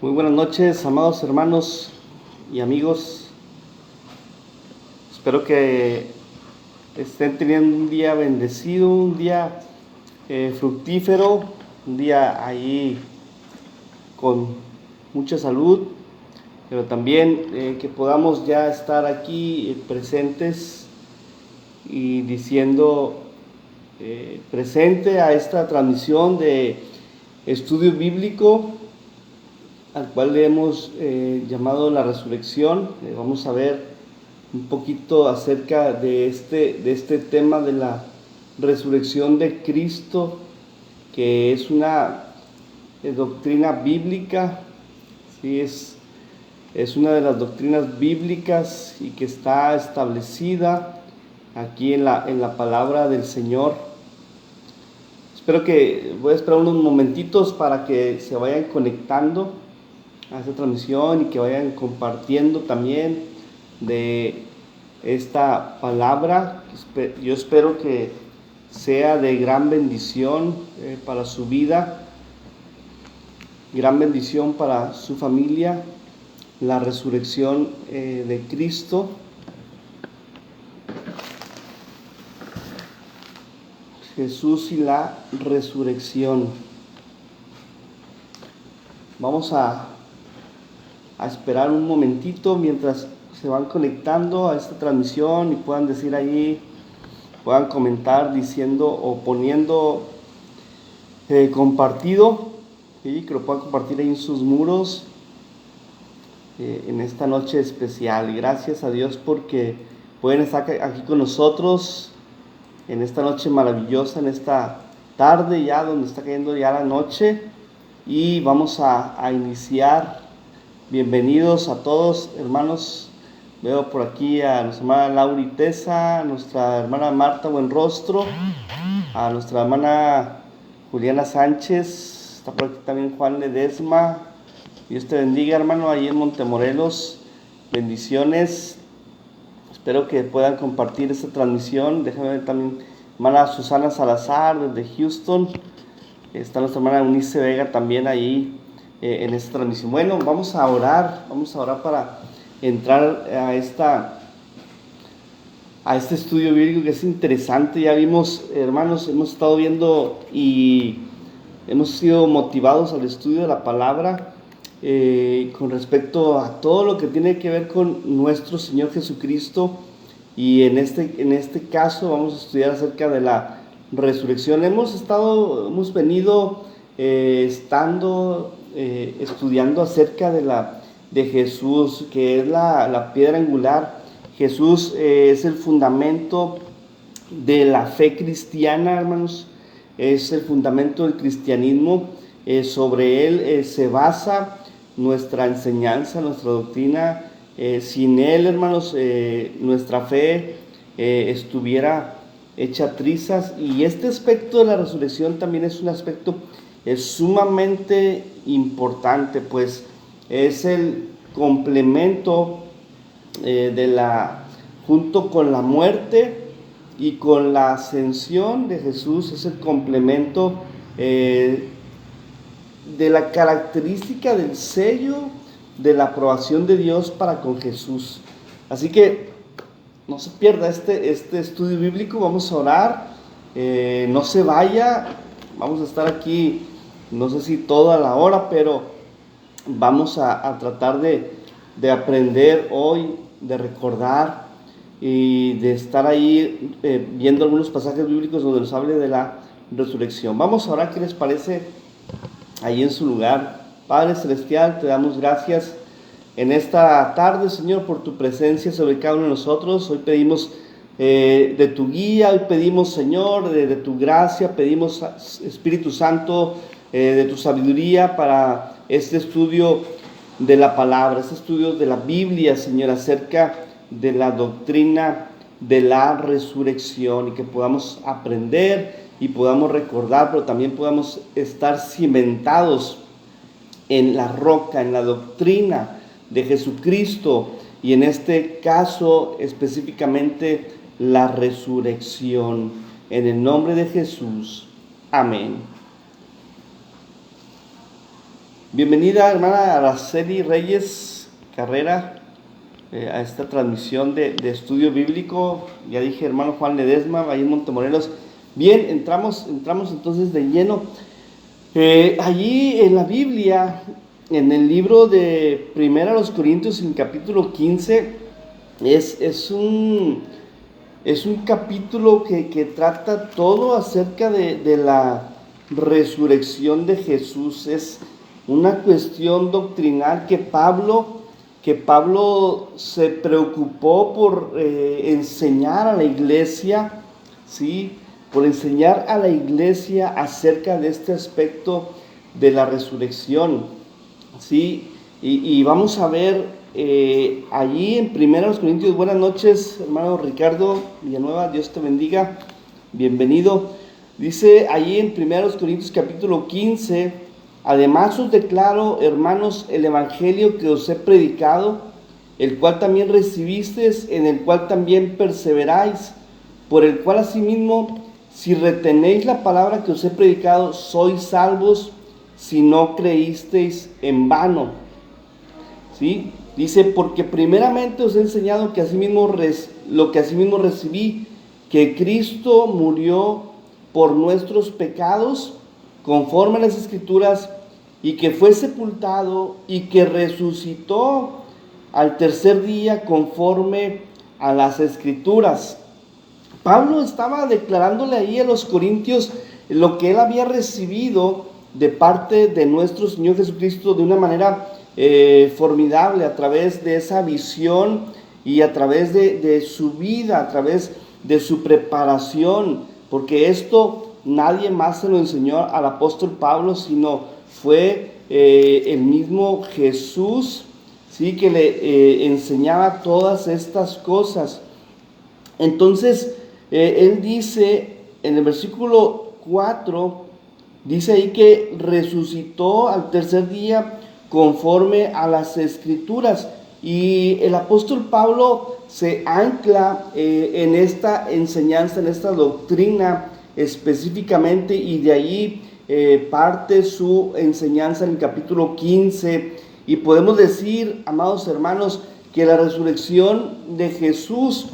Muy buenas noches, amados hermanos y amigos. Espero que estén teniendo un día bendecido, un día fructífero, un día ahí con mucha salud, pero también que podamos ya estar aquí presentes y diciendo presente a esta transmisión de estudio bíblico al cual le hemos llamado la resurrección. Vamos a ver un poquito acerca de este tema de la resurrección de Cristo, que es una doctrina bíblica, ¿sí? Es una de las doctrinas bíblicas y que está establecida aquí en la palabra del Señor. Voy a esperar unos momentitos para que se vayan conectando a esta transmisión y que vayan compartiendo también de esta palabra. Yo espero que sea de gran bendición para su vida, gran bendición para su familia, la resurrección de Cristo. Jesús y la resurrección. Vamos a esperar un momentito mientras se van conectando a esta transmisión y puedan decir ahí, puedan comentar diciendo o poniendo compartido, ¿sí? Que lo puedan compartir ahí en sus muros en esta noche especial. Gracias a Dios porque pueden estar aquí con nosotros en esta noche maravillosa, en esta tarde ya donde está cayendo ya la noche, y vamos a iniciar. Bienvenidos a todos, hermanos. Veo por aquí a nuestra hermana Laura Tesa, a nuestra hermana Marta Buenrostro, a nuestra hermana Juliana Sánchez, está por aquí también Juan Ledesma. Dios te bendiga, hermano, ahí en Montemorelos. Bendiciones. Espero que puedan compartir esta transmisión. Déjame ver también hermana Susana Salazar desde Houston. Está nuestra hermana Eunice Vega también ahí en esta transmisión. Bueno, vamos a orar para entrar a este estudio bíblico que es interesante. Ya vimos, hermanos, hemos estado viendo y hemos sido motivados al estudio de la palabra con respecto a todo lo que tiene que ver con nuestro Señor Jesucristo, y en este caso vamos a estudiar acerca de la resurrección. Hemos venido estudiando acerca de Jesús, que es la piedra angular. Jesús es el fundamento de la fe cristiana, hermanos. Es el fundamento del cristianismo. Sobre él se basa nuestra enseñanza, nuestra doctrina. Sin él, hermanos, nuestra fe estuviera hecha trizas. Y este aspecto de la resurrección también es un aspecto sumamente importante, pues es el complemento junto con la muerte y con la ascensión de Jesús, es el complemento de la característica del sello de la aprobación de Dios para con Jesús. Así que no se pierda este estudio bíblico. Vamos a orar, no se vaya, vamos a estar aquí, no sé si toda la hora, pero vamos a tratar de aprender hoy, de recordar y de estar ahí viendo algunos pasajes bíblicos donde nos hable de la resurrección. Vamos a orar. ¿Qué les parece ahí en su lugar? Padre Celestial, te damos gracias en esta tarde, Señor, por tu presencia sobre cada uno de nosotros. Hoy pedimos de tu guía, hoy pedimos, Señor, de tu gracia, pedimos, Espíritu Santo, de tu sabiduría para este estudio de la palabra, este estudio de la Biblia, Señor, acerca de la doctrina de la resurrección, y que podamos aprender y podamos recordar, pero también podamos estar cimentados en la roca, en la doctrina de Jesucristo, y en este caso específicamente la resurrección. En el nombre de Jesús, amén. Bienvenida, hermana Araceli Reyes Carrera, a esta transmisión de estudio bíblico. Ya dije, hermano Juan Ledesma, ahí en Montemorelos. Bien, entramos entonces de lleno. Allí en la Biblia, en el libro de 1 Corintios, en capítulo 15, es un capítulo que trata todo acerca de la resurrección de Jesús. Es una cuestión doctrinal que Pablo se preocupó por enseñar a la iglesia, ¿sí? Por enseñar a la iglesia acerca de este aspecto de la resurrección, ¿sí? Y vamos a ver allí en 1 Corintios. Buenas noches, hermano Ricardo Villanueva, Dios te bendiga, bienvenido. Dice allí en 1 Corintios capítulo 15: además os declaro, hermanos, el evangelio que os he predicado, el cual también recibisteis, en el cual también perseveráis, por el cual asimismo, si retenéis la palabra que os he predicado, sois salvos, si no creísteis en vano. ¿Sí? Dice, porque primeramente os he enseñado que lo que asimismo recibí, que Cristo murió por nuestros pecados, conforme a las Escrituras, y que fue sepultado y que resucitó al tercer día, conforme a las Escrituras. Pablo estaba declarándole ahí a los corintios lo que él había recibido de parte de nuestro Señor Jesucristo de una manera formidable, a través de esa visión y a través de su vida, a través de su preparación, porque esto nadie más se lo enseñó al apóstol Pablo, sino fue el mismo Jesús, ¿sí? Que le enseñaba todas estas cosas. Entonces, él dice en el versículo 4, dice ahí que resucitó al tercer día conforme a las Escrituras. Y el apóstol Pablo se ancla en esta enseñanza, en esta doctrina específicamente, y de allí parte su enseñanza en el capítulo 15. Y podemos decir, amados hermanos, que la resurrección de Jesús,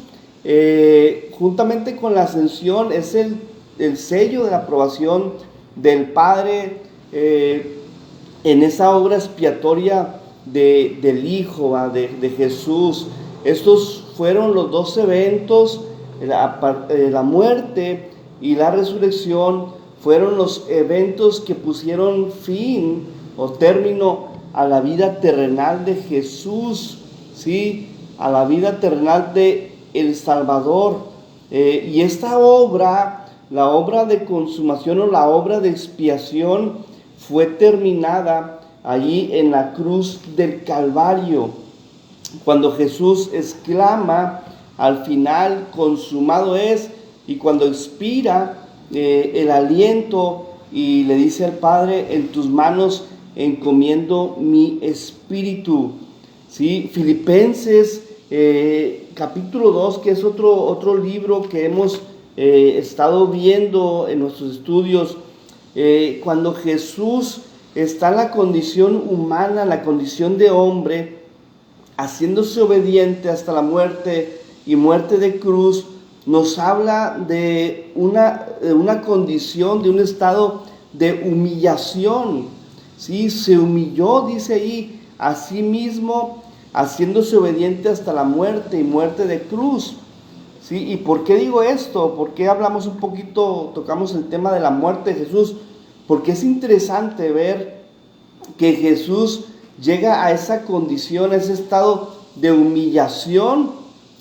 juntamente con la ascensión, es el sello de la aprobación del Padre en esa obra expiatoria del Hijo, de Jesús. Estos fueron los dos eventos, la muerte y la resurrección, fueron los eventos que pusieron fin o término a la vida terrenal de Jesús, ¿sí? A la vida terrenal de el Salvador. Y esta obra, la obra de consumación o la obra de expiación, fue terminada allí en la cruz del Calvario, cuando Jesús exclama al final, consumado es, y cuando expira el aliento y le dice al Padre, en tus manos encomiendo mi espíritu. ¿Sí? Filipenses capítulo 2, que es otro libro que hemos estado viendo en nuestros estudios, cuando Jesús está en la condición humana, la condición de hombre, haciéndose obediente hasta la muerte y muerte de cruz, nos habla de una condición, de un estado de humillación. ¿Sí? Se humilló, dice ahí, a sí mismo, haciéndose obediente hasta la muerte y muerte de cruz. ¿Sí? ¿Y por qué digo esto? ¿Por qué hablamos un poquito, tocamos el tema de la muerte de Jesús? Porque es interesante ver que Jesús llega a esa condición, a ese estado de humillación,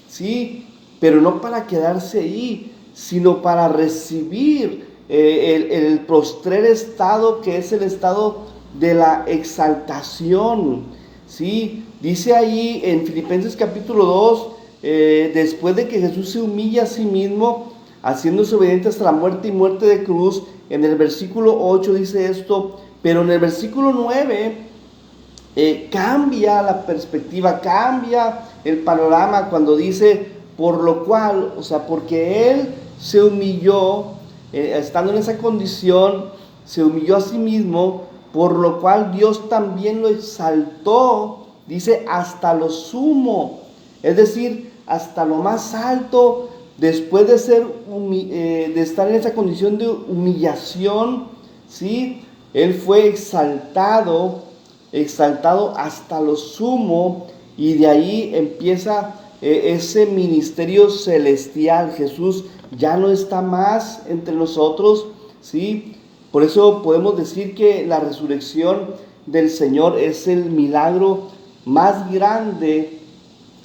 ¿sí? Pero no para quedarse ahí, sino para recibir el postrer estado, que es el estado de la exaltación, ¿sí? Dice ahí en Filipenses capítulo 2, después de que Jesús se humilla a sí mismo, haciéndose obediente hasta la muerte y muerte de cruz, en el versículo 8 dice esto, pero en el versículo 9 cambia la perspectiva, cambia el panorama cuando dice, por lo cual, o sea, porque Él se humilló, estando en esa condición, se humilló a sí mismo, por lo cual Dios también lo exaltó, dice, hasta lo sumo, es decir, hasta lo más alto, después de de estar en esa condición de humillación, ¿sí? Él fue exaltado hasta lo sumo, y de ahí empieza ese ministerio celestial. Jesús ya no está más entre nosotros, ¿sí? Por eso podemos decir que la resurrección del Señor es el milagro más grande,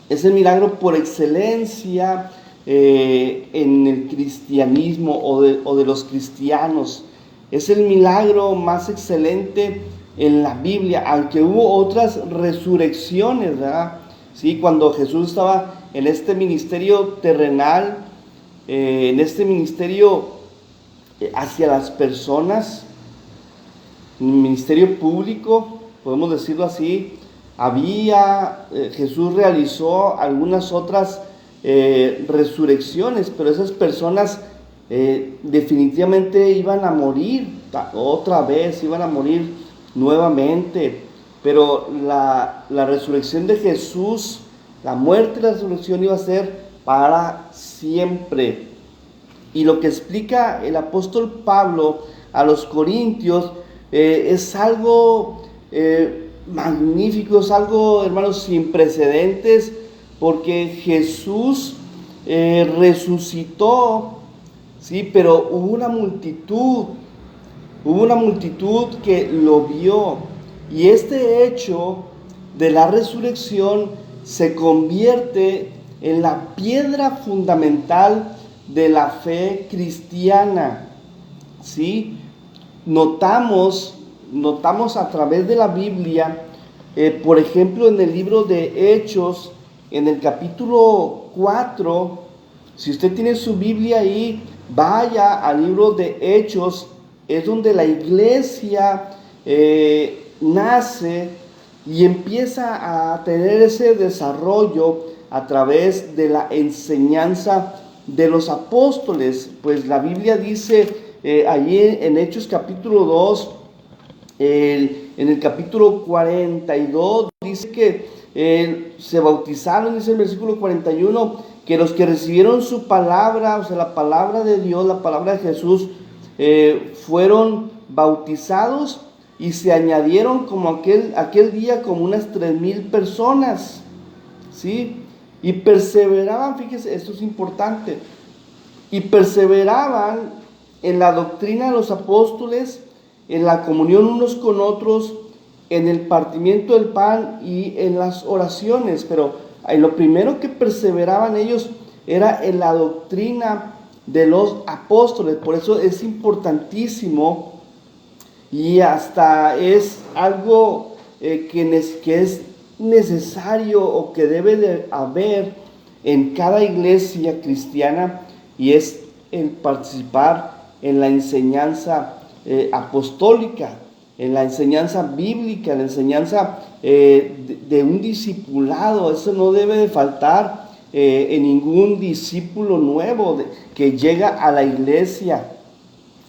es el milagro por excelencia en el cristianismo o de los cristianos. Es el milagro más excelente en la Biblia, aunque hubo otras resurrecciones, ¿verdad? Sí, cuando Jesús estaba en este ministerio terrenal, en este ministerio hacia las personas, un ministerio público, podemos decirlo así, Jesús realizó algunas otras resurrecciones, pero esas personas definitivamente iban a morir otra vez, iban a morir nuevamente. Pero la resurrección de Jesús, la muerte y la resurrección iba a ser para siempre. Y lo que explica el apóstol Pablo a los corintios es algo magnífico, es algo, hermanos, sin precedentes, porque Jesús resucitó, sí, pero hubo una multitud que lo vio, y este hecho de la resurrección se convierte en la piedra fundamental de la fe cristiana, ¿sí? Notamos a través de la Biblia, por ejemplo, en el libro de Hechos, en el capítulo 4, si usted tiene su Biblia ahí, vaya al libro de Hechos, es donde la iglesia nace y empieza a tener ese desarrollo a través de la enseñanza de los apóstoles. Pues la Biblia dice allí en Hechos capítulo 2, en el capítulo 42, dice que se bautizaron, dice el versículo 41, que los que recibieron su palabra, o sea, la palabra de Dios, la palabra de Jesús, fueron bautizados, y se añadieron como aquel día como unas 3,000 personas, ¿sí? Y perseveraban, fíjese, esto es importante, y perseveraban en la doctrina de los apóstoles, en la comunión unos con otros, en el partimiento del pan y en las oraciones. Pero lo primero que perseveraban ellos era en la doctrina de los apóstoles. Por eso es importantísimo, y hasta es algo que es necesario o que debe de haber en cada iglesia cristiana, y es el participar en la enseñanza apostólica, en la enseñanza bíblica, en la enseñanza de un discipulado. Eso no debe de faltar en ningún discípulo nuevo que llega a la iglesia.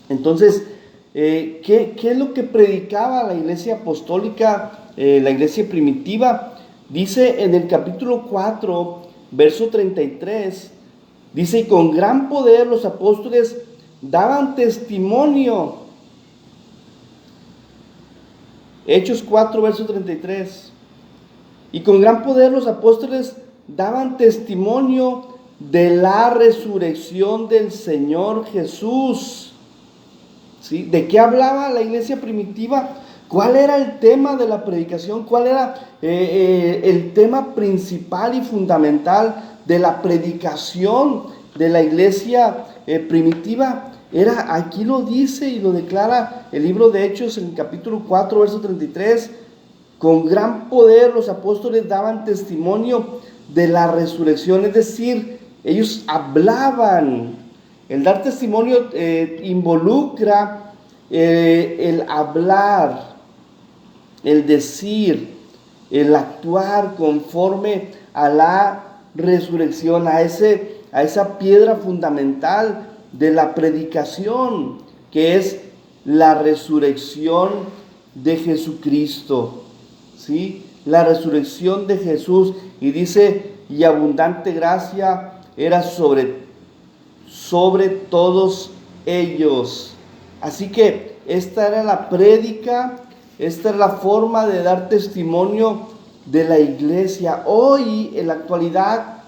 Entonces, ¿qué es lo que predicaba la iglesia apostólica, la iglesia primitiva? Dice en el capítulo 4, verso 33, dice: y con gran poder los apóstoles daban testimonio. Hechos 4, verso 33. Y con gran poder los apóstoles daban testimonio de la resurrección del Señor Jesús. ¿Sí? ¿De qué hablaba la iglesia primitiva? ¿Cuál era el tema de la predicación? ¿Cuál era el tema principal y fundamental de la predicación de la iglesia primitiva? Aquí lo dice y lo declara el libro de Hechos en el capítulo 4, verso 33. Con gran poder los apóstoles daban testimonio de la resurrección, es decir, ellos hablaban. El dar testimonio involucra el hablar, el decir, el actuar conforme a la resurrección, a esa piedra fundamental de la predicación, que es la resurrección de Jesucristo, ¿sí? La resurrección de Jesús. Y dice, y abundante gracia era sobre todos ellos. Así que esta era la prédica, esta es la forma de dar testimonio de la iglesia. Hoy, en la actualidad,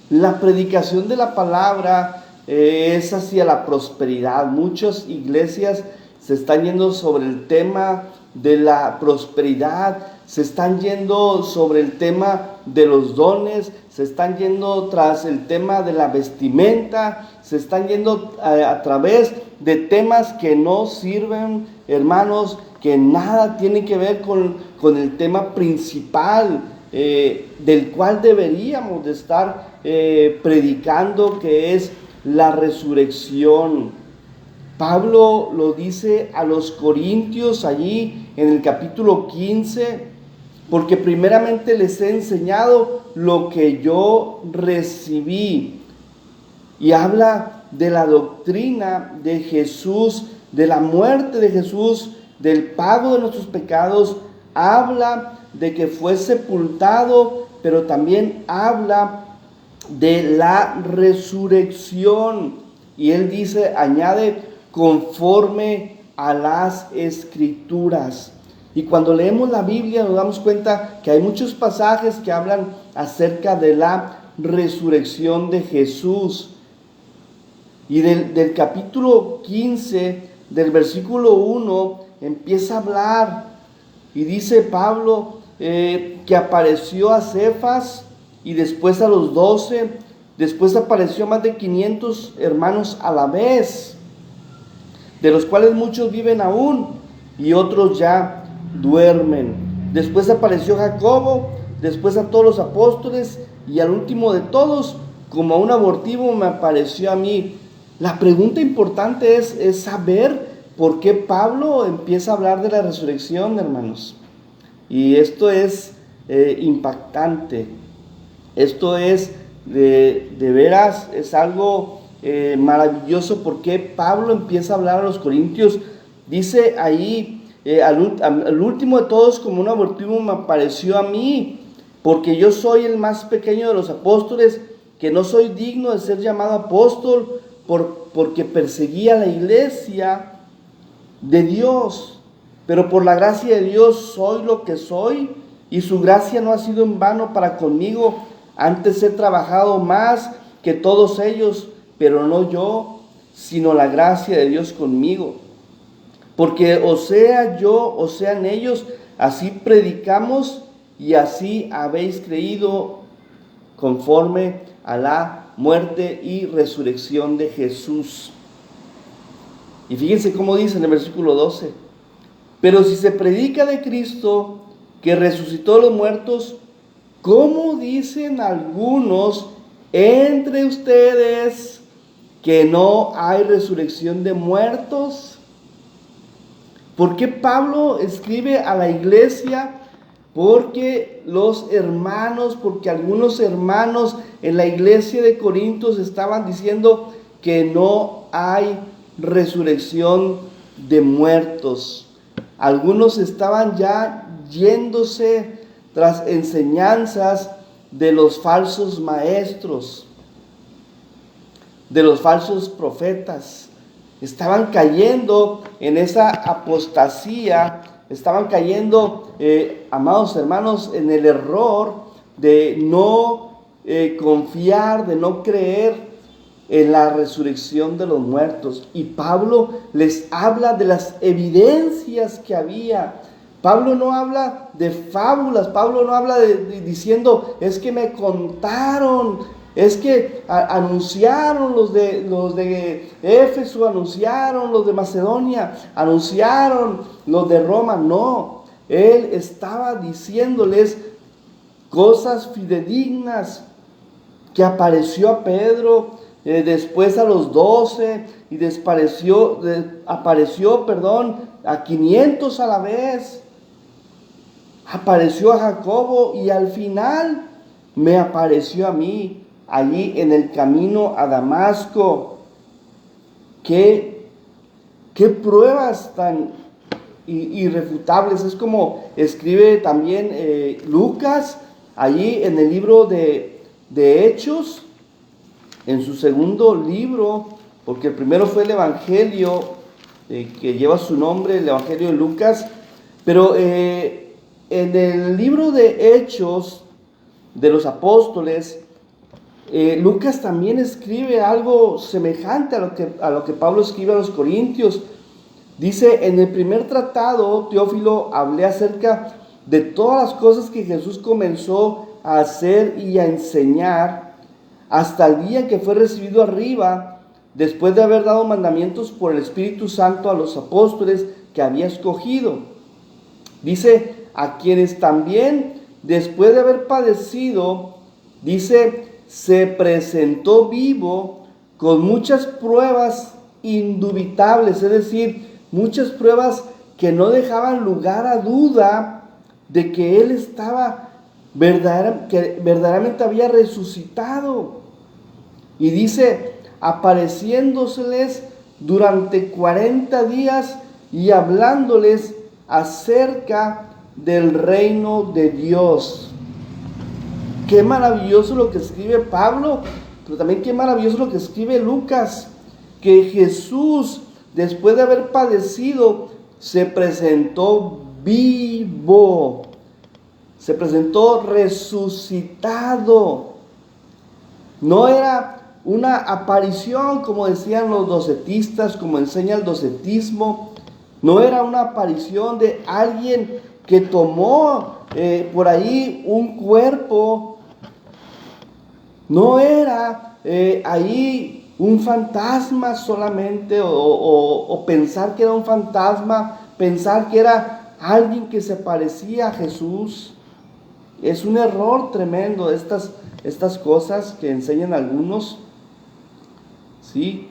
la predicación de la palabra es hacia la prosperidad. Muchas iglesias se están yendo sobre el tema de la prosperidad, se están yendo sobre el tema de los dones, se están yendo tras el tema de la vestimenta, se están yendo a través de temas que no sirven, hermanos, que nada tienen que ver con el tema principal del cual deberíamos de estar predicando, que es la resurrección. Pablo lo dice a los corintios allí en el capítulo 15, porque primeramente les he enseñado lo que yo recibí. Y habla de la doctrina de Jesús, de la muerte de Jesús, del pago de nuestros pecados. Habla de que fue sepultado, pero también habla de la resurrección. Y él dice, añade, conforme a las Escrituras. Y cuando leemos la Biblia nos damos cuenta que hay muchos pasajes que hablan acerca de la resurrección de Jesús. Y del capítulo 15, del versículo 1, empieza a hablar y dice Pablo que apareció a Cefas y después a los 12, después apareció a más de 500 hermanos a la vez, de los cuales muchos viven aún y otros ya duermen. Después apareció Jacobo, después a todos los apóstoles y al último de todos, como a un abortivo, me apareció a mí. La pregunta importante es saber por qué Pablo empieza a hablar de la resurrección, hermanos. Y esto es impactante. Esto es de veras, es algo maravilloso, porque Pablo empieza a hablar a los corintios. Dice ahí, al último de todos, como un abortivo me apareció a mí, porque yo soy el más pequeño de los apóstoles, que no soy digno de ser llamado apóstol, porque perseguía la iglesia de Dios. Pero por la gracia de Dios soy lo que soy, y su gracia no ha sido en vano para conmigo. Antes he trabajado más que todos ellos, pero no yo, sino la gracia de Dios conmigo. Porque o sea yo, o sean ellos, así predicamos y así habéis creído, conforme a la muerte y resurrección de Jesús. Y fíjense cómo dice en el versículo 12: pero si se predica de Cristo, que resucitó a los muertos, ¿cómo dicen algunos entre ustedes que no hay resurrección de muertos? ¿Por qué Pablo escribe a la iglesia? Porque algunos hermanos en la iglesia de Corintios estaban diciendo que no hay resurrección de muertos. Algunos estaban ya yéndose tras enseñanzas de los falsos maestros, de los falsos profetas. Estaban cayendo en esa apostasía, estaban cayendo, amados hermanos, en el error de no confiar, de no creer en la resurrección de los muertos. Y Pablo les habla de las evidencias que había. Pablo no habla de fábulas, Pablo no habla diciendo, es que me contaron, es que anunciaron los de Éfeso, anunciaron los de Macedonia, anunciaron los de Roma. No, él estaba diciéndoles cosas fidedignas, que apareció a Pedro, después a los 12, y apareció a 500 a la vez. Apareció a Jacobo y al final me apareció a mí, allí en el camino a Damasco. ¿Qué pruebas irrefutables. Es como escribe también Lucas, allí en el libro de Hechos, en su segundo libro, porque el primero fue el Evangelio que lleva su nombre, el Evangelio de Lucas, pero en el libro de Hechos de los Apóstoles, Lucas también escribe algo semejante a lo que Pablo escribe a los Corintios. Dice: en el primer tratado, Teófilo, hablé acerca de todas las cosas que Jesús comenzó a hacer y a enseñar hasta el día que fue recibido arriba, después de haber dado mandamientos por el Espíritu Santo a los apóstoles que había escogido. Dice: a quienes también, después de haber padecido, dice, se presentó vivo con muchas pruebas indubitables, es decir, muchas pruebas que no dejaban lugar a duda de que Él estaba que verdaderamente había resucitado. Y dice: apareciéndoseles durante 40 días y hablándoles acerca del reino de Dios. Qué maravilloso lo que escribe Pablo, pero también qué maravilloso lo que escribe Lucas, que Jesús, después de haber padecido, se presentó vivo, se presentó resucitado. No era una aparición, como decían los docetistas, como enseña el docetismo. No era una aparición de alguien que tomó por ahí un cuerpo. No era ahí un fantasma solamente, o pensar que era un fantasma, pensar que era alguien que se parecía a Jesús. Es un error tremendo estas cosas que enseñan algunos, ¿sí?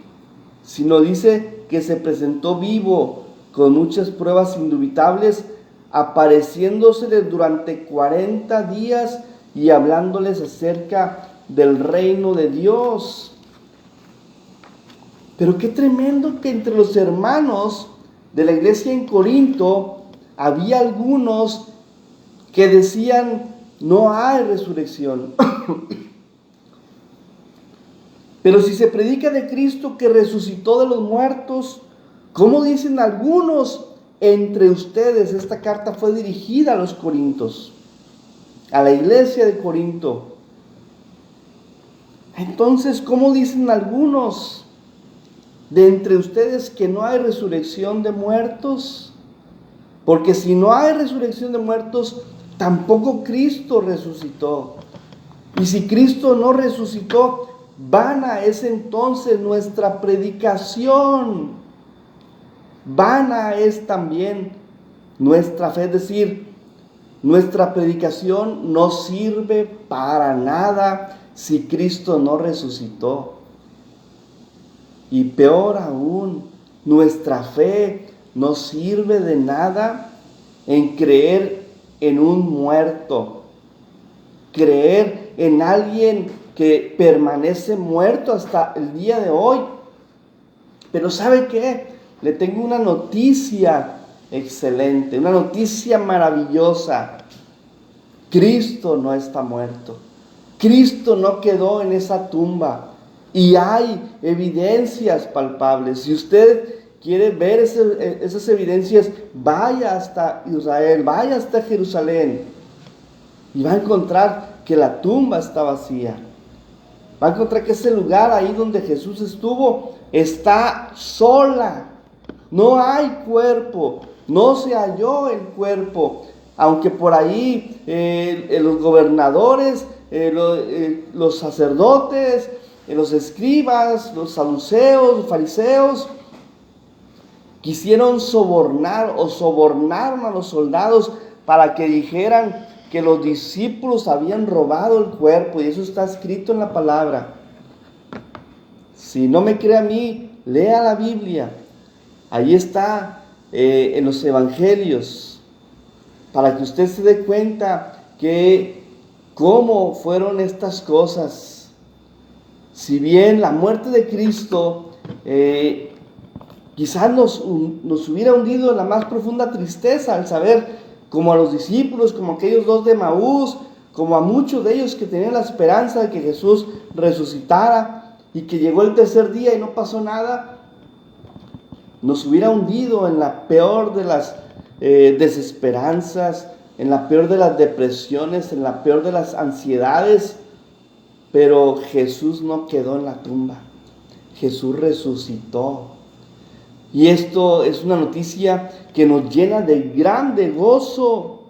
Sino dice que se presentó vivo con muchas pruebas indubitables, apareciéndoseles durante 40 días y hablándoles acerca del reino de Dios. Pero qué tremendo que entre los hermanos de la iglesia en Corinto había algunos que decían: no hay resurrección. Pero si se predica de Cristo que resucitó de los muertos, ¿cómo dicen algunos entre ustedes? Esta carta fue dirigida a los corintios, a la iglesia de Corinto. Entonces, ¿cómo dicen algunos de entre ustedes que no hay resurrección de muertos? Porque si no hay resurrección de muertos, tampoco Cristo resucitó. Y si Cristo no resucitó, vana es entonces nuestra predicación. Vana es también nuestra fe, es decir, nuestra predicación no sirve para nada si Cristo no resucitó. Y peor aún, nuestra fe no sirve de nada en creer en un muerto, creer en alguien que permanece muerto hasta el día de hoy. Pero ¿sabe qué? Le tengo una noticia excelente, una noticia maravillosa. Cristo no está muerto. Cristo no quedó en esa tumba. Y hay evidencias palpables. Si usted quiere ver esas evidencias, vaya hasta Israel, vaya hasta Jerusalén, y va a encontrar que la tumba está vacía. Va a encontrar que ese lugar ahí donde Jesús estuvo está sola. No hay cuerpo, no se halló el cuerpo. Aunque por ahí los gobernadores, los sacerdotes, los escribas, los saduceos, los fariseos, quisieron sobornaron a los soldados para que dijeran que los discípulos habían robado el cuerpo, y eso está escrito en la palabra. Si no me cree a mí, lea la Biblia. Ahí está en los evangelios, para que usted se dé cuenta que cómo fueron estas cosas. Si bien la muerte de Cristo Quizás nos hubiera hundido en la más profunda tristeza al saber, como a los discípulos, como a aquellos dos de Maús, como a muchos de ellos que tenían la esperanza de que Jesús resucitara y que llegó el tercer día y no pasó nada, nos hubiera hundido en la peor de las desesperanzas, en la peor de las depresiones, en la peor de las ansiedades. Pero Jesús no quedó en la tumba, Jesús resucitó. Y esto es una noticia que nos llena de grande gozo,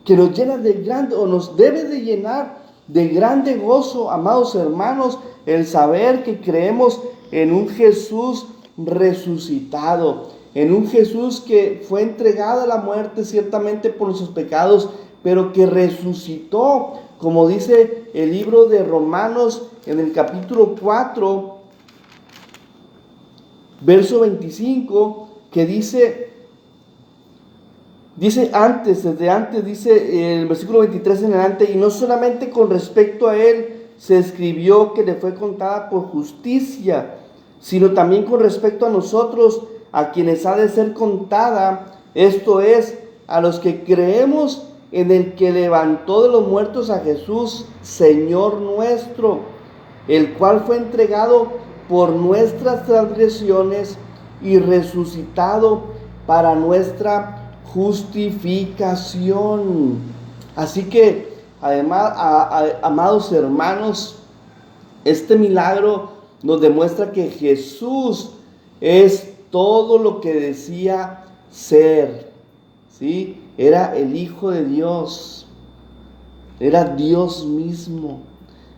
que nos llena de grande, o nos debe de llenar de grande gozo, amados hermanos, el saber que creemos en un Jesús resucitado, en un Jesús que fue entregado a la muerte ciertamente por nuestros pecados, pero que resucitó, como dice el libro de Romanos en el capítulo 4, verso 25, que dice antes, desde antes, dice el versículo 23 en adelante, y no solamente con respecto a él se escribió que le fue contada por justicia, sino también con respecto a nosotros, a quienes ha de ser contada, esto es, a los que creemos en el que levantó de los muertos a Jesús, Señor nuestro, el cual fue entregado por nuestras transgresiones y resucitado para nuestra justificación. Así que, además, amados hermanos, este milagro nos demuestra que Jesús es todo lo que decía ser, ¿sí? Era el Hijo de Dios, era Dios mismo,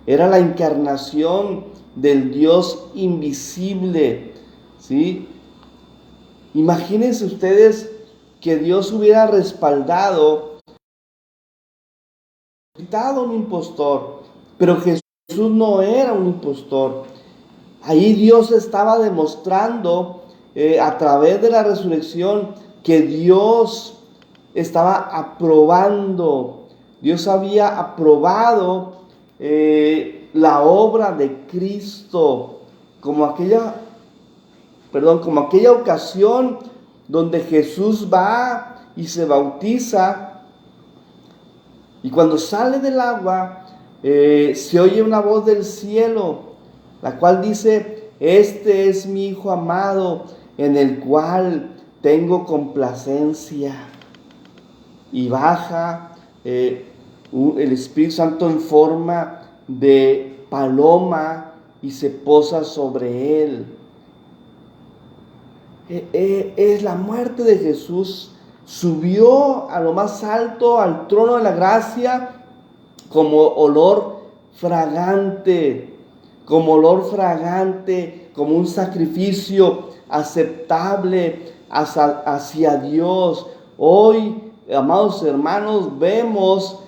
era la encarnación del Dios invisible, ¿sí? Imagínense ustedes que Dios hubiera respaldado a un impostor, pero Jesús no era un impostor. Ahí Dios estaba demostrando a través de la resurrección que Dios estaba aprobando, Dios había aprobado la obra de Cristo, como aquella ocasión donde Jesús va y se bautiza, y cuando sale del agua se oye una voz del cielo, la cual dice: este es mi Hijo amado, en el cual tengo complacencia. Y baja el Espíritu Santo en forma de paloma y se posa sobre él. Es la muerte de Jesús. Subió a lo más alto, al trono de la gracia, como olor fragante, como un sacrificio aceptable hacia Dios. Hoy, amados hermanos, vemos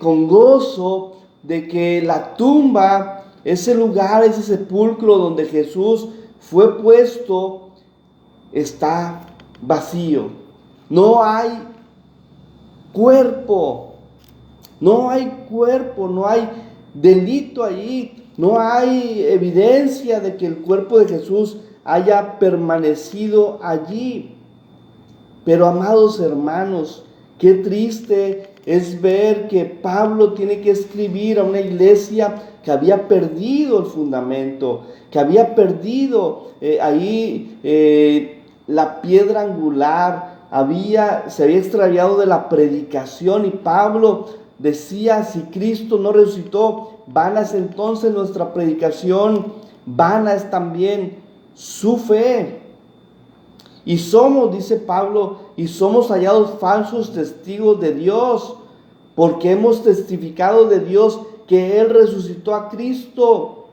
con gozo de que la tumba, ese lugar, ese sepulcro donde Jesús fue puesto, está vacío. No hay cuerpo, no hay delito allí, no hay evidencia de que el cuerpo de Jesús haya permanecido allí. Pero, amados hermanos, qué triste es ver que Pablo tiene que escribir a una iglesia que había perdido el fundamento, que había perdido la piedra angular, se había extraviado de la predicación, y Pablo decía: si Cristo no resucitó, vana es entonces nuestra predicación, vana es también su fe. Y dice Pablo, y somos hallados falsos testigos de Dios, porque hemos testificado de Dios que Él resucitó a Cristo,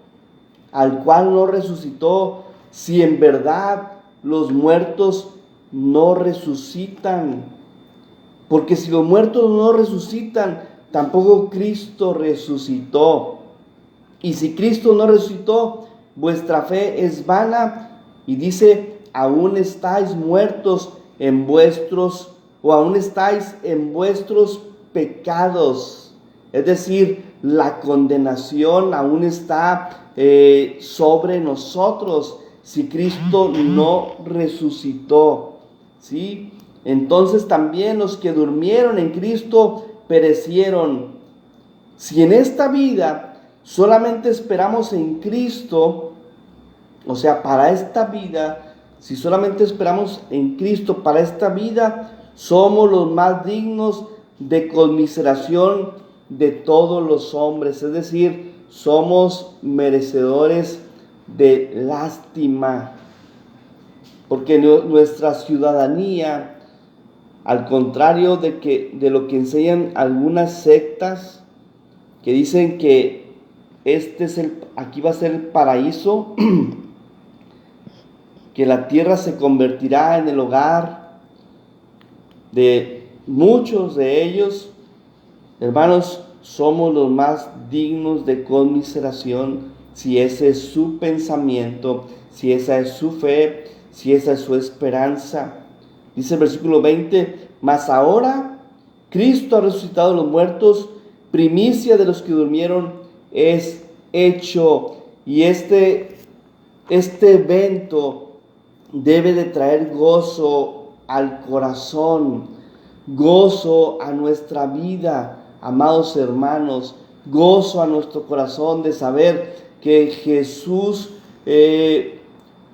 al cual no resucitó, si en verdad los muertos no resucitan. Porque si los muertos no resucitan, tampoco Cristo resucitó. Y si Cristo no resucitó, vuestra fe es vana. Y dice: aún estáis muertos aún estáis en vuestros pecados. Es decir, la condenación aún está sobre nosotros. si Cristo no resucitó? ¿Sí? Entonces también los que durmieron en Cristo perecieron. Si en esta vida solamente esperamos en Cristo, o sea, para esta vida, si solamente esperamos en Cristo para esta vida, somos los más dignos de conmiseración de todos los hombres. Es decir, somos merecedores de lástima. Porque nuestra ciudadanía, al contrario de lo que enseñan algunas sectas, que dicen que aquí va a ser el paraíso, que la tierra se convertirá en el hogar de muchos de ellos, hermanos, somos los más dignos de conmiseración si ese es su pensamiento, si esa es su fe, si esa es su esperanza. Dice el versículo 20, mas ahora Cristo ha resucitado de los muertos, primicia de los que durmieron es hecho. Y este evento debe de traer gozo al corazón, gozo a nuestra vida, amados hermanos, gozo a nuestro corazón de saber que Jesús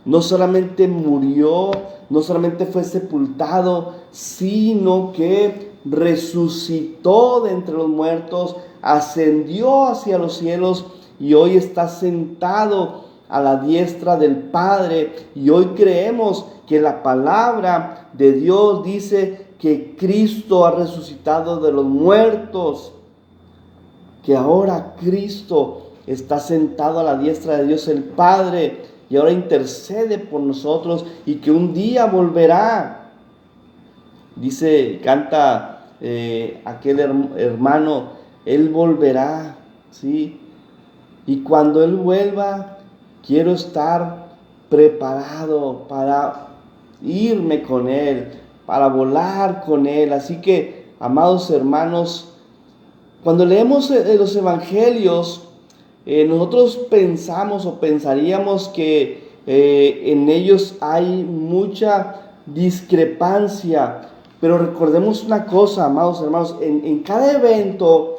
no solamente murió, no solamente fue sepultado, sino que resucitó de entre los muertos, ascendió hacia los cielos y hoy está sentado a la diestra del Padre. Y hoy creemos que la palabra de Dios dice que Cristo ha resucitado de los muertos, que ahora Cristo está sentado a la diestra de Dios el Padre y ahora intercede por nosotros y que un día volverá. Dice, canta aquel hermano, Él volverá, ¿sí? Y cuando Él vuelva, quiero estar preparado para irme con Él, para volar con Él. Así que, amados hermanos, cuando leemos los evangelios, nosotros pensamos o pensaríamos que en ellos hay mucha discrepancia, pero recordemos una cosa, amados hermanos, en cada evento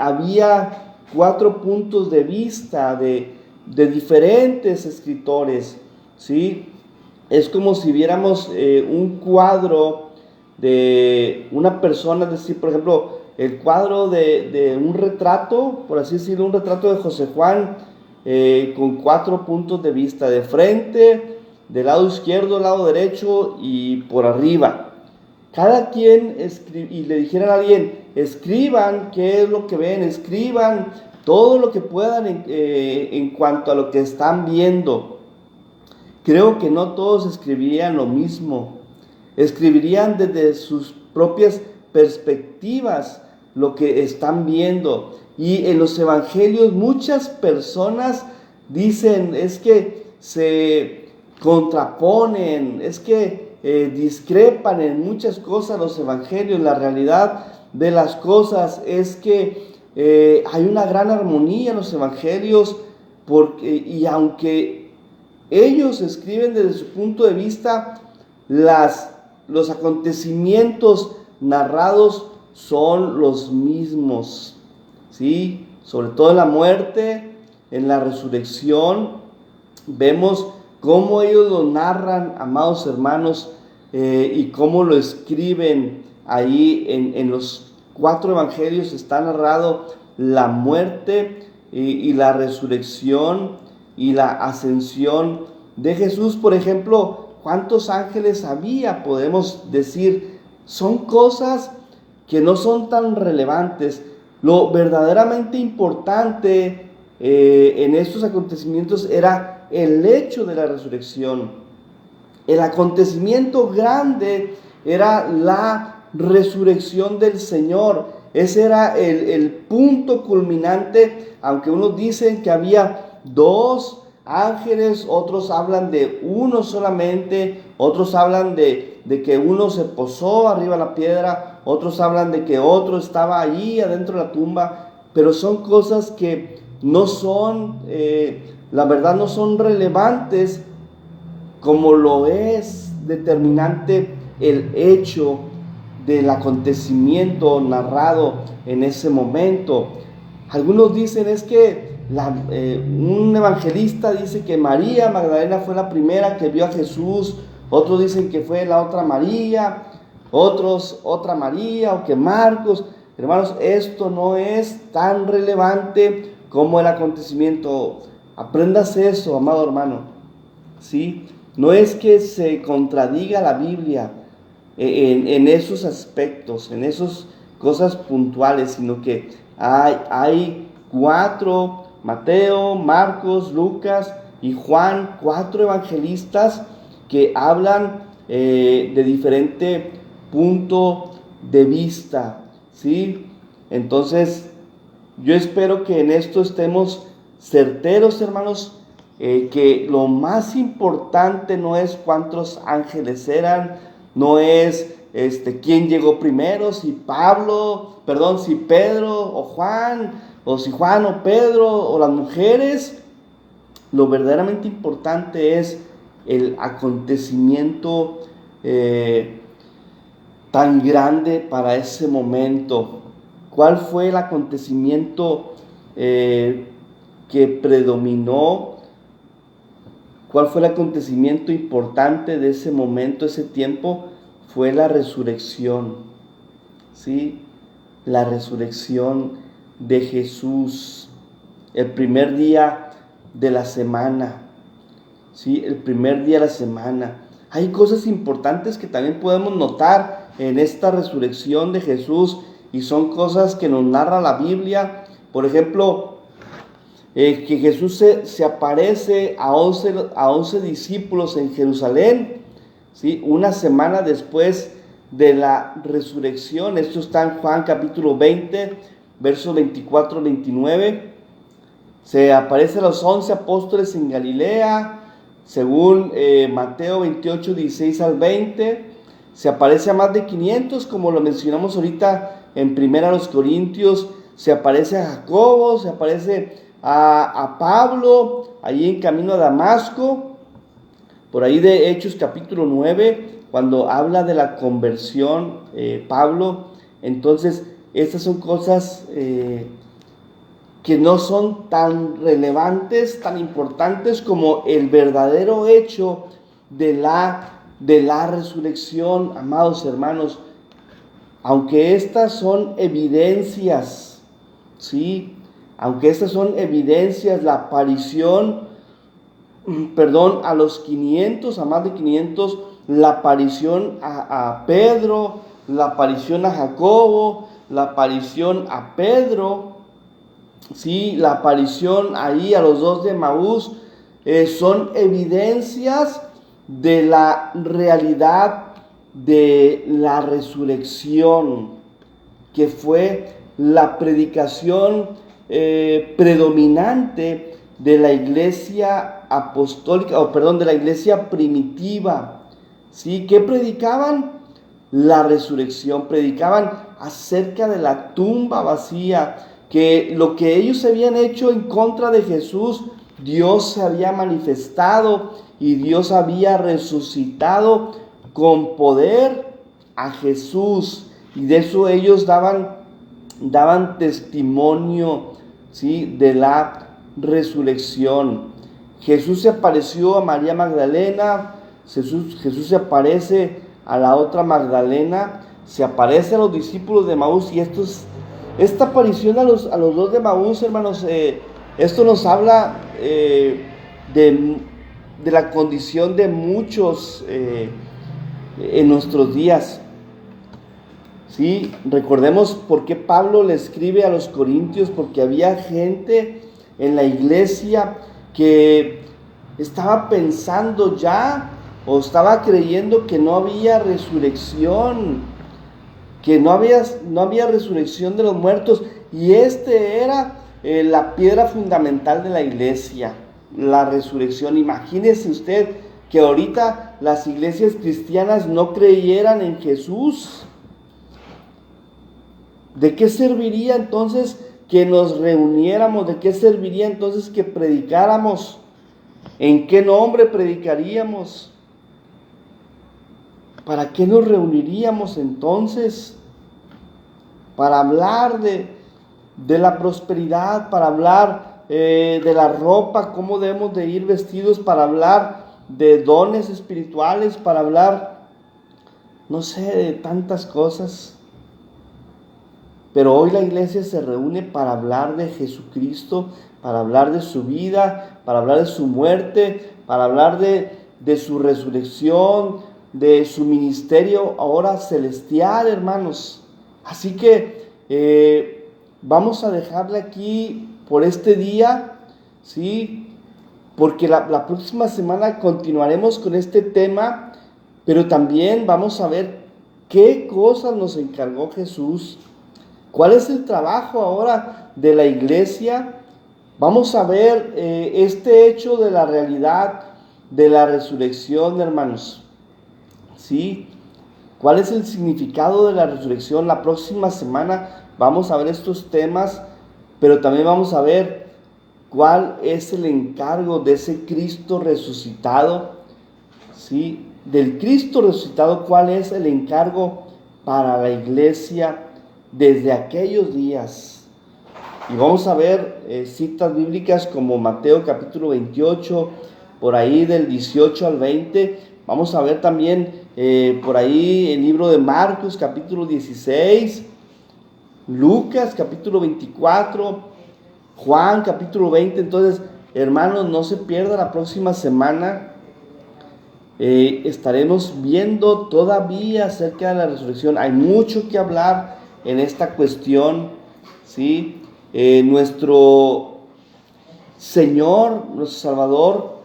había 4 puntos de vista de diferentes escritores, ¿sí? Es como si viéramos un cuadro de una persona, es decir, por ejemplo, el cuadro de un retrato, por así decirlo, un retrato de José Juan, con 4 puntos de vista, de frente, del lado izquierdo, del lado derecho y por arriba. Cada quien y le dijeran a alguien, escriban qué es lo que ven, escriban todo lo que puedan en cuanto a lo que están viendo. Creo que no todos escribirían lo mismo, escribirían desde sus propias perspectivas lo que están viendo. Y en los evangelios muchas personas dicen, es que se contraponen, es que discrepan en muchas cosas los evangelios. La realidad de las cosas es que hay una gran armonía en los evangelios, y aunque ellos escriben desde su punto de vista, los acontecimientos narrados son los mismos, ¿sí? Sobre todo en la muerte, en la resurrección, vemos cómo ellos lo narran, amados hermanos, y cómo lo escriben ahí en los 4 evangelios. Está narrado la muerte y la resurrección y la ascensión de Jesús. Por ejemplo, ¿cuántos ángeles había? Podemos decir, son cosas que no son tan relevantes. Lo verdaderamente importante en estos acontecimientos era el hecho de la resurrección. El acontecimiento grande era la resurrección del Señor. Ese era el punto culminante, aunque unos dicen que había 2 ángeles, otros hablan de uno solamente, otros hablan de que uno se posó arriba de la piedra, otros hablan de que otro estaba allí adentro de la tumba, pero son cosas que no son, la verdad no son relevantes como lo es determinante el hecho del acontecimiento narrado en ese momento. Algunos dicen es que un evangelista dice que María Magdalena fue la primera que vio a Jesús, otros dicen que fue la otra María, otros otra María, o que Marcos. Hermanos, esto no es tan relevante como el acontecimiento. Aprendas eso, amado hermano, ¿sí? No es que se contradiga la Biblia en esos aspectos, en esas cosas puntuales, sino que hay cuatro, Mateo, Marcos, Lucas y Juan, cuatro evangelistas que hablan de diferente punto de vista, ¿sí? Entonces, yo espero que en esto estemos certeros, hermanos, que lo más importante no es cuántos ángeles eran, no es quién llegó primero, si Pedro o Juan, o si Juan o Pedro o las mujeres. Lo verdaderamente importante es el acontecimiento tan grande para ese momento. ¿Cuál fue el acontecimiento que predominó? ¿Cuál fue el acontecimiento importante de ese momento, ese tiempo? Fue la resurrección, ¿sí? La resurrección de Jesús, el primer día de la semana, ¿sí? El primer día de la semana. Hay cosas importantes que también podemos notar en esta resurrección de Jesús, y son cosas que nos narra la Biblia. Por ejemplo, que Jesús se aparece a 11 discípulos en Jerusalén, ¿sí? Una semana después de la resurrección. Esto está en Juan capítulo 20, versos 24 al 29. Se aparece a los 11 apóstoles en Galilea, según Mateo 28, 16 al 20. Se aparece a más de 500, como lo mencionamos ahorita en 1 Corintios. Se aparece a Jacobo, se aparece a Pablo, allí en camino a Damasco, por ahí de Hechos capítulo 9, cuando habla de la conversión, Pablo. Entonces, estas son cosas que no son tan relevantes, tan importantes como el verdadero hecho de la resurrección, amados hermanos. Aunque estas son evidencias, ¿sí? Aunque estas son evidencias, la aparición, a los 500, a más de 500, la aparición a Pedro, la aparición a Jacobo, la aparición a Pedro, ¿sí? La aparición ahí a los dos de Emaús, son evidencias de la realidad de la resurrección, que fue la predicación predominante de la iglesia apostólica, de la iglesia primitiva, ¿sí? ¿Qué predicaban? La resurrección. Predicaban acerca de la tumba vacía, que lo que ellos habían hecho en contra de Jesús, Dios se había manifestado y Dios había resucitado con poder a Jesús, y de eso ellos daban testimonio, ¿sí? De la resurrección. Jesús se apareció a María Magdalena, Jesús se aparece a la otra Magdalena, se aparece a los discípulos de Emaús, y esta aparición a los dos de Emaús, hermanos, esto nos habla de la condición de muchos en nuestros días. Sí, recordemos por qué Pablo le escribe a los Corintios, porque había gente en la iglesia que estaba pensando ya, o estaba creyendo que no había resurrección, que no había resurrección de los muertos, y era la piedra fundamental de la iglesia, la resurrección. Imagínese usted que ahorita las iglesias cristianas no creyeran en Jesús. ¿De qué serviría entonces que nos reuniéramos? ¿De qué serviría entonces que predicáramos? ¿En qué nombre predicaríamos? ¿para qué nos reuniríamos entonces? Para hablar de la prosperidad, para hablar de la ropa, cómo debemos de ir vestidos, para hablar de dones espirituales, para hablar, no sé, de tantas cosas. Pero hoy la iglesia se reúne para hablar de Jesucristo, para hablar de su vida, para hablar de su muerte, para hablar de su resurrección, de su ministerio ahora celestial, hermanos. Así que vamos a dejarle aquí por este día, ¿sí? Porque la próxima semana continuaremos con este tema, pero también vamos a ver qué cosas nos encargó Jesús. ¿Cuál es el trabajo ahora de la iglesia? Vamos a ver este hecho de la realidad de la resurrección, hermanos. ¿Sí? ¿Cuál es el significado de la resurrección? La próxima semana vamos a ver estos temas, pero también vamos a ver cuál es el encargo de ese Cristo resucitado. ¿Sí? Del Cristo resucitado, ¿cuál es el encargo para la iglesia desde aquellos días? Y vamos a ver citas bíblicas como Mateo capítulo 28, por ahí del 18 al 20. Vamos a ver también por ahí el libro de Marcos capítulo 16, Lucas capítulo 24, Juan capítulo 20. Entonces, hermanos, no se pierda la próxima semana. Estaremos viendo todavía acerca de la resurrección. Hay mucho que hablar en esta cuestión, ¿sí? Nuestro Señor, nuestro Salvador,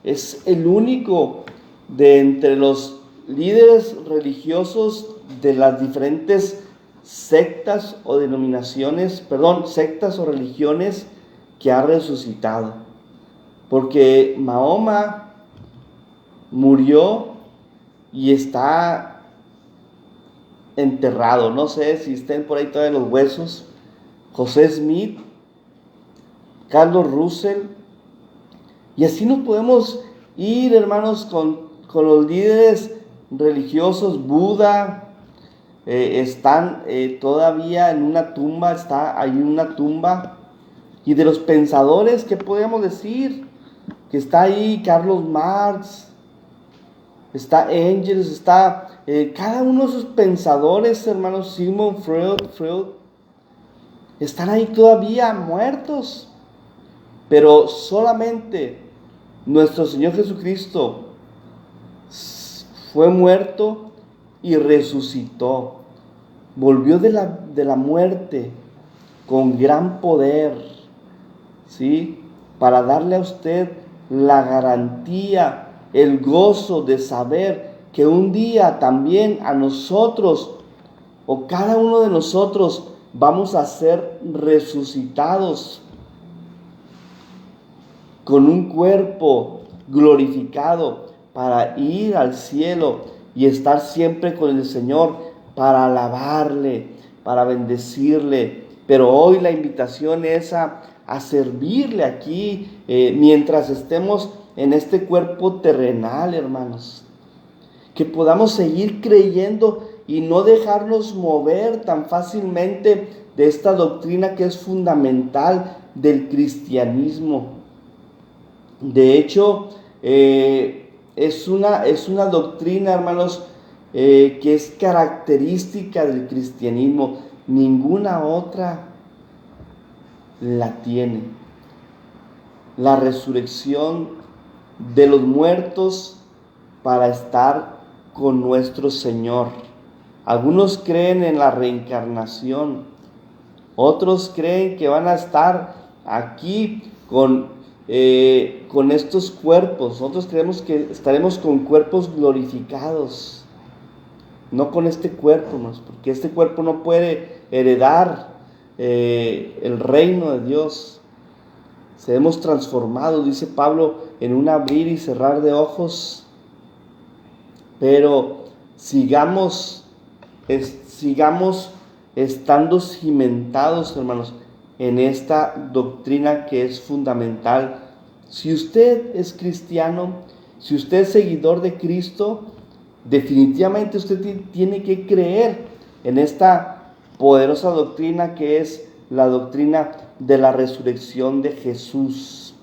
es el único de entre los líderes religiosos de las diferentes sectas o sectas o religiones que ha resucitado. Porque Mahoma murió y está enterrado. No sé si estén por ahí todavía los huesos. José Smith, Carlos Russell. Y así nos podemos ir, hermanos, con los líderes religiosos. Buda están todavía en una tumba, está ahí una tumba. Y de los pensadores, ¿qué podemos decir? Que está ahí Carlos Marx, está Engels, está cada uno de esos pensadores, hermanos, Sigmund Freud, están ahí todavía muertos. Pero solamente nuestro Señor Jesucristo fue muerto y resucitó. Volvió de la muerte con gran poder, ¿sí? Para darle a usted la garantía, el gozo de saber que un día también a nosotros, o cada uno de nosotros, vamos a ser resucitados con un cuerpo glorificado para ir al cielo y estar siempre con el Señor, para alabarle, para bendecirle. Pero hoy la invitación es a servirle aquí mientras estemos en este cuerpo terrenal, hermanos. Que podamos seguir creyendo y no dejarnos mover tan fácilmente de esta doctrina que es fundamental del cristianismo. De hecho, es una doctrina, hermanos, que es característica del cristianismo. Ninguna otra la tiene. La resurrección de los muertos para estar con nuestro Señor. Algunos creen en la reencarnación, otros creen que van a estar aquí con estos cuerpos. Nosotros creemos que estaremos con cuerpos glorificados, no con este cuerpo, porque este cuerpo no puede heredar el reino de Dios. Seremos transformados, dice Pablo, en un abrir y cerrar de ojos. Pero sigamos estando cimentados, hermanos, en esta doctrina que es fundamental. Si usted es cristiano, si usted es seguidor de Cristo, definitivamente usted tiene que creer en esta poderosa doctrina que es la doctrina de la resurrección de Jesús.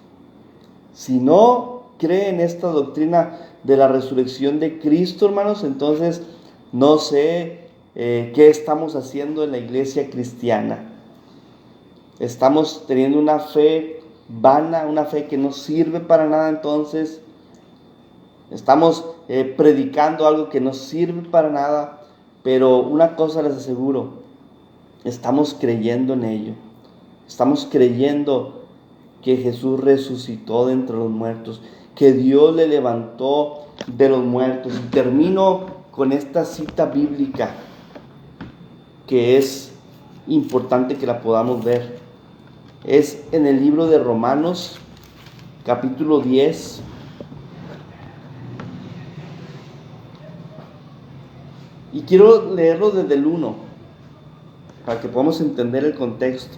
Si no cree en esta doctrina de la resurrección de Cristo, hermanos, entonces no sé qué estamos haciendo en la iglesia cristiana. Estamos teniendo una fe vana, una fe que no sirve para nada. Entonces estamos predicando algo que no sirve para nada, pero una cosa les aseguro, estamos creyendo en ello. Estamos creyendo que Jesús resucitó de entre los muertos, que Dios le levantó de los muertos. Y termino con esta cita bíblica que es importante que la podamos ver. Es en el libro de Romanos, capítulo 10. Y quiero leerlo desde el 1, para que podamos entender el contexto.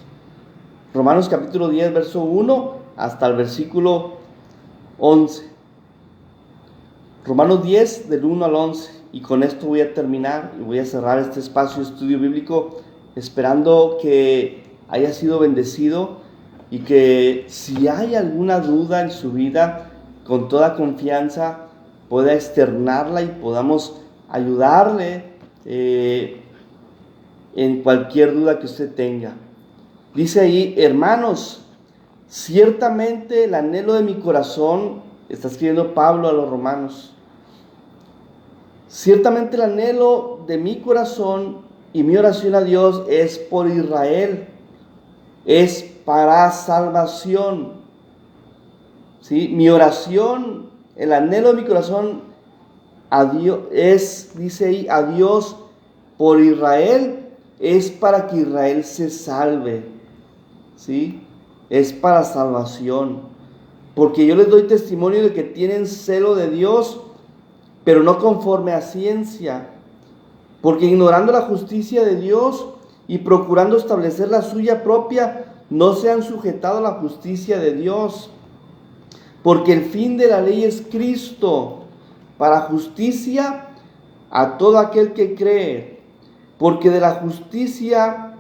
Romanos capítulo 10, verso 1 hasta el versículo 11. Romanos 10, del 1 al 11. Y con esto voy a terminar y voy a cerrar este espacio de estudio bíblico, esperando que haya sido bendecido y que si hay alguna duda en su vida, con toda confianza pueda externarla y podamos ayudarle en cualquier duda que usted tenga. Dice ahí: hermanos, ciertamente el anhelo de mi corazón, está escribiendo Pablo a los romanos, ciertamente el anhelo de mi corazón y mi oración a Dios es por Israel, es para salvación. ¿Sí? Mi oración, el anhelo de mi corazón a Dios es, dice ahí, a Dios por Israel, es para que Israel se salve. ¿Sí? Es para salvación. Porque yo les doy testimonio de que tienen celo de Dios, pero no conforme a ciencia. Porque ignorando la justicia de Dios y procurando establecer la suya propia, no se han sujetado a la justicia de Dios. Porque el fin de la ley es Cristo, para justicia a todo aquel que cree. Porque de la justicia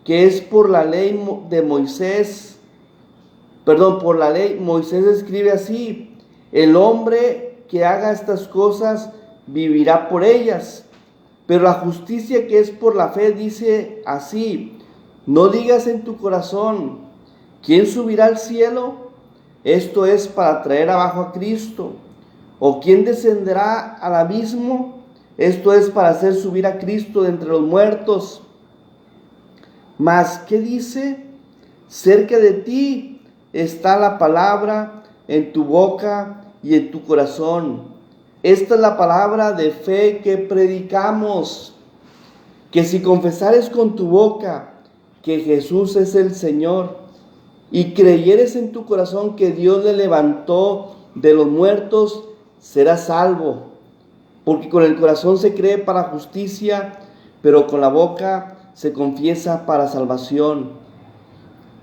que es por la ley de Moisés, por la ley, Moisés escribe así: el hombre que haga estas cosas vivirá por ellas. Pero la justicia que es por la fe dice así: no digas en tu corazón, ¿quién subirá al cielo? Esto es para traer abajo a Cristo. ¿O quién descenderá al abismo? Esto es para hacer subir a Cristo de entre los muertos. Mas, ¿qué dice? Cerca de ti está la palabra, en tu boca y en tu corazón. Esta es la palabra de fe que predicamos, que si confesares con tu boca que Jesús es el Señor y creyeres en tu corazón que Dios le levantó de los muertos, serás salvo. Porque con el corazón se cree para justicia, pero con la boca se confiesa para salvación.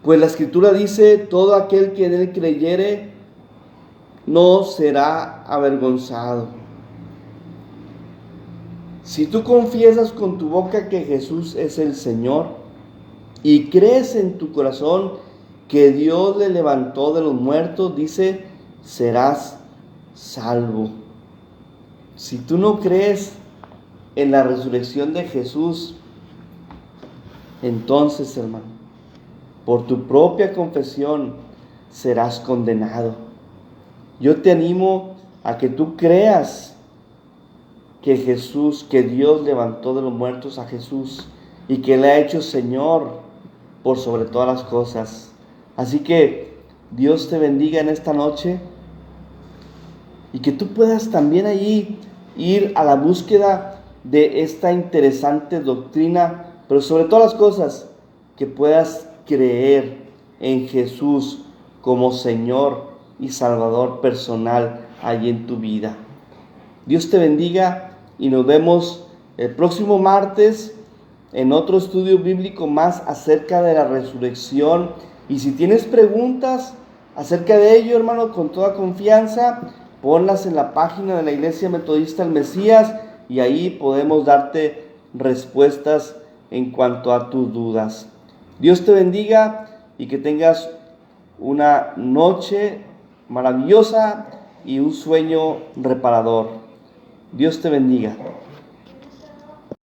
Pues la Escritura dice: todo aquel que en él creyere no será avergonzado. Si tú confiesas con tu boca que Jesús es el Señor y crees en tu corazón que Dios le levantó de los muertos, dice, serás salvo. Si tú no crees en la resurrección de Jesús, entonces, hermano, por tu propia confesión serás condenado. Yo te animo a que tú creas que Jesús, que Dios levantó de los muertos a Jesús y que le ha hecho Señor por sobre todas las cosas. Así que Dios te bendiga en esta noche y que tú puedas también allí ir a la búsqueda de esta interesante doctrina, pero sobre todas las cosas, que puedas creer en Jesús como Señor y Salvador personal allí en tu vida. Dios te bendiga y nos vemos el próximo martes en otro estudio bíblico más acerca de la resurrección. Y si tienes preguntas acerca de ello, hermano, con toda confianza, ponlas en la página de la Iglesia Metodista El Mesías y ahí podemos darte respuestas en cuanto a tus dudas. Dios te bendiga y que tengas una noche maravillosa y un sueño reparador. Dios te bendiga.